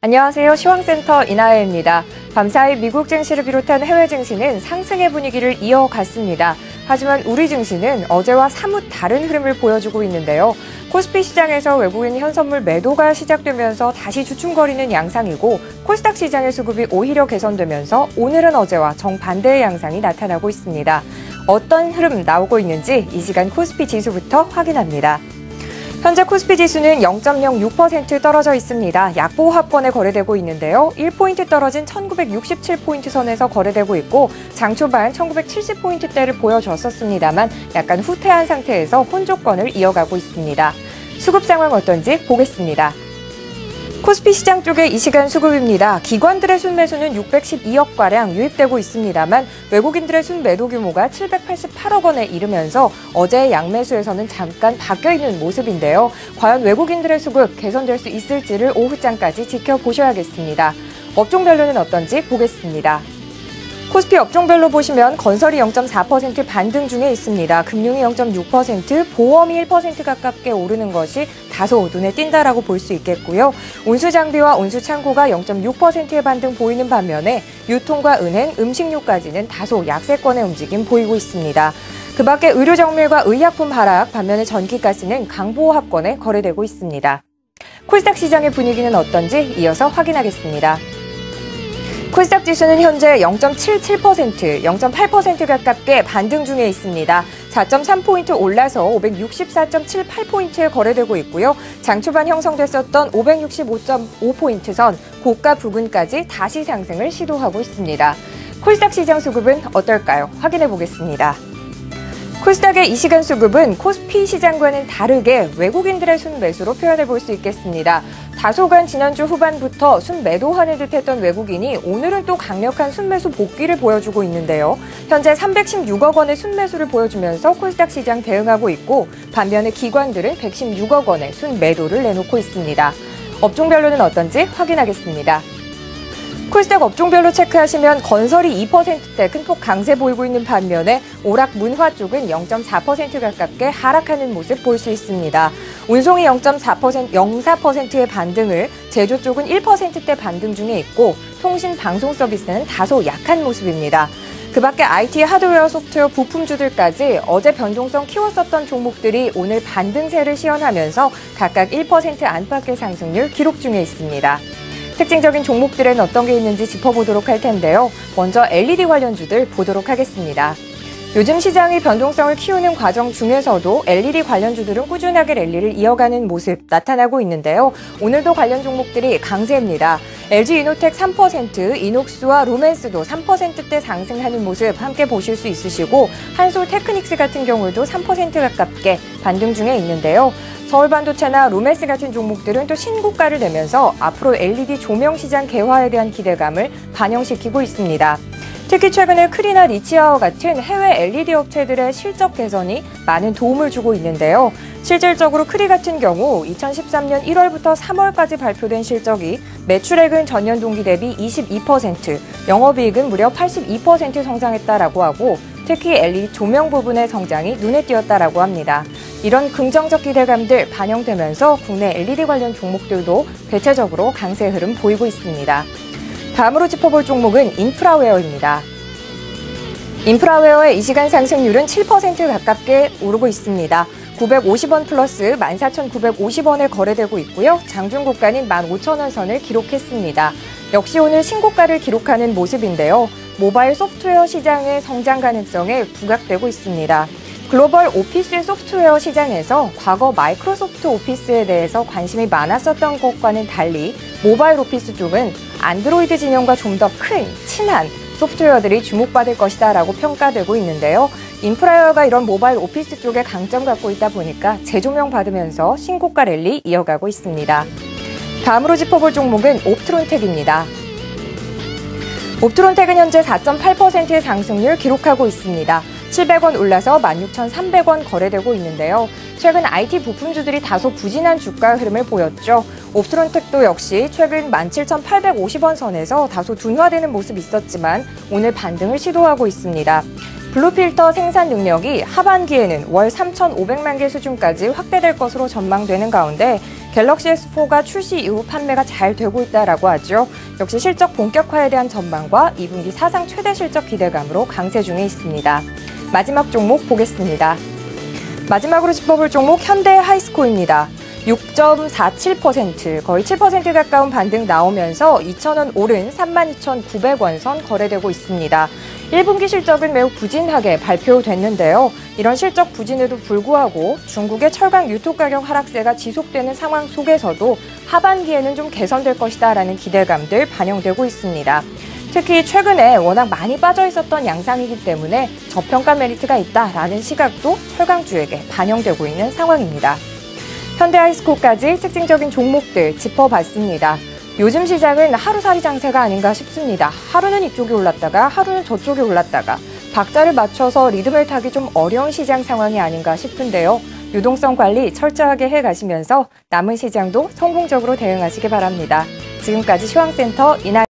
안녕하세요. 시황센터 이나혜입니다. 밤사이 미국 증시를 비롯한 해외 증시는 상승의 분위기를 이어갔습니다. 하지만 우리 증시는 어제와 사뭇 다른 흐름을 보여주고 있는데요. 코스피 시장에서 외국인 현선물 매도가 시작되면서 다시 주춤거리는 양상이고 코스닥 시장의 수급이 오히려 개선되면서 오늘은 어제와 정반대의 양상이 나타나고 있습니다. 어떤 흐름 나오고 있는지 이 시간 코스피 지수부터 확인합니다. 현재 코스피 지수는 0.06% 떨어져 있습니다. 약보합권에 거래되고 있는데요. 1포인트 떨어진 1967포인트 선에서 거래되고 있고 장 초반 1970포인트대를 보여줬었습니다만 약간 후퇴한 상태에서 혼조권을 이어가고 있습니다. 수급 상황 어떤지 보겠습니다. 코스피 시장 쪽의 이 시간 수급입니다. 기관들의 순매수는 612억가량 유입되고 있습니다만 외국인들의 순매도 규모가 788억 원에 이르면서 어제의 양매수에서는 잠깐 바뀌어있는 모습인데요. 과연 외국인들의 수급 개선될 수 있을지를 오후장까지 지켜보셔야겠습니다. 업종별로는 어떤지 보겠습니다. 코스피 업종별로 보시면 건설이 0.4% 반등 중에 있습니다. 금융이 0.6%, 보험이 1% 가깝게 오르는 것이 다소 눈에 띈다라고 볼 수 있겠고요. 운수장비와 운수창고가 0.6%의 반등 보이는 반면에 유통과 은행, 음식료까지는 다소 약세권의 움직임 보이고 있습니다. 그 밖에 의료정밀과 의약품 하락, 반면에 전기가스는 강보합권에 거래되고 있습니다. 코스닥 시장의 분위기는 어떤지 이어서 확인하겠습니다. 코스닥 지수는 현재 0.77%, 0.8% 가깝게 반등 중에 있습니다. 4.3포인트 올라서 564.78포인트에 거래되고 있고요. 장 초반 형성됐었던 565.5포인트 선, 고가 부근까지 다시 상승을 시도하고 있습니다. 코스닥 시장 수급은 어떨까요? 확인해 보겠습니다. 코스닥의 이 시간 수급은 코스피 시장과는 다르게 외국인들의 순매수로 표현해 볼 수 있겠습니다. 다소간 지난주 후반부터 순매도하는 듯했던 외국인이 오늘은 또 강력한 순매수 복귀를 보여주고 있는데요. 현재 316억 원의 순매수를 보여주면서 코스닥 시장 대응하고 있고 반면에 기관들은 116억 원의 순매도를 내놓고 있습니다. 업종별로는 어떤지 확인하겠습니다. 코스닥 업종별로 체크하시면 건설이 2%대 큰 폭 강세 보이고 있는 반면에 오락 문화 쪽은 0.4% 가깝게 하락하는 모습 볼 수 있습니다. 운송이 0.04%의 반등을, 제조 쪽은 1%대 반등 중에 있고 통신 방송 서비스는 다소 약한 모습입니다. 그 밖에 IT, 하드웨어, 소프트웨어, 부품주들까지 어제 변동성 키웠었던 종목들이 오늘 반등세를 시연하면서 각각 1% 안팎의 상승률 기록 중에 있습니다. 특징적인 종목들에는 어떤 게 있는지 짚어보도록 할 텐데요. 먼저 LED 관련주들 보도록 하겠습니다. 요즘 시장이 변동성을 키우는 과정 중에서도 LED 관련주들은 꾸준하게 랠리를 이어가는 모습 나타나고 있는데요. 오늘도 관련 종목들이 강세입니다. LG이노텍 3%, 이녹스와 루멘스도 3%대 상승하는 모습 함께 보실 수 있으시고 한솔테크닉스 같은 경우도 3% 가깝게 반등 중에 있는데요. 서울반도체나 루멘스 같은 종목들은 또 신고가를 내면서 앞으로 LED 조명 시장 개화에 대한 기대감을 반영시키고 있습니다. 특히 최근에 크리나 리치아와 같은 해외 LED 업체들의 실적 개선이 많은 도움을 주고 있는데요. 실질적으로 크리 같은 경우 2013년 1월부터 3월까지 발표된 실적이 매출액은 전년 동기 대비 22%, 영업이익은 무려 82% 성장했다라고 하고 특히 LED 조명 부분의 성장이 눈에 띄었다라고 합니다. 이런 긍정적 기대감들 반영되면서 국내 LED 관련 종목들도 대체적으로 강세 흐름 보이고 있습니다. 다음으로 짚어볼 종목은 인프라웨어입니다. 인프라웨어의 이 시간 상승률은 7% 가깝게 오르고 있습니다. 950원 플러스 14,950원에 거래되고 있고요. 장중고가는 15,000원 선을 기록했습니다. 역시 오늘 신고가를 기록하는 모습인데요. 모바일 소프트웨어 시장의 성장 가능성에 부각되고 있습니다. 글로벌 오피스 소프트웨어 시장에서 과거 마이크로소프트 오피스에 대해서 관심이 많았었던 것과는 달리 모바일 오피스 쪽은 안드로이드 진영과 좀 더 큰, 친한 소프트웨어들이 주목받을 것이다 라고 평가되고 있는데요. 인프라웨어가 이런 모바일 오피스 쪽에 강점 갖고 있다 보니까 재조명 받으면서 신고가 랠리 이어가고 있습니다. 다음으로 짚어볼 종목은 옵트론텍입니다. 옵트론텍은 현재 4.8%의 상승률 기록하고 있습니다. 700원 올라서 16,300원 거래되고 있는데요. 최근 IT 부품주들이 다소 부진한 주가 흐름을 보였죠. 옵트론텍도 역시 최근 17,850원 선에서 다소 둔화되는 모습이 있었지만 오늘 반등을 시도하고 있습니다. 블루필터 생산 능력이 하반기에는 월 3,500만 개 수준까지 확대될 것으로 전망되는 가운데 갤럭시 S4가 출시 이후 판매가 잘 되고 있다라고 하죠. 역시 실적 본격화에 대한 전망과 2분기 사상 최대 실적 기대감으로 강세 중에 있습니다. 마지막 종목 보겠습니다. 마지막으로 짚어볼 종목 현대 하이스코입니다. 6.47%, 거의 7% 가까운 반등 나오면서 2,000원 오른 32,900원 선 거래되고 있습니다. 1분기 실적은 매우 부진하게 발표됐는데요. 이런 실적 부진에도 불구하고 중국의 철강 유토 가격 하락세가 지속되는 상황 속에서도 하반기에는 좀 개선될 것이다라는 기대감들 반영되고 있습니다. 특히 최근에 워낙 많이 빠져 있었던 양상이기 때문에 저평가 메리트가 있다라는 시각도 철강주에게 반영되고 있는 상황입니다. 현대하이스코까지 특징적인 종목들 짚어봤습니다. 요즘 시장은 하루살이 장세가 아닌가 싶습니다. 하루는 이쪽이 올랐다가 하루는 저쪽이 올랐다가 박자를 맞춰서 리듬을 타기 좀 어려운 시장 상황이 아닌가 싶은데요. 유동성 관리 철저하게 해가시면서 남은 시장도 성공적으로 대응하시기 바랍니다. 지금까지 시황센터 이나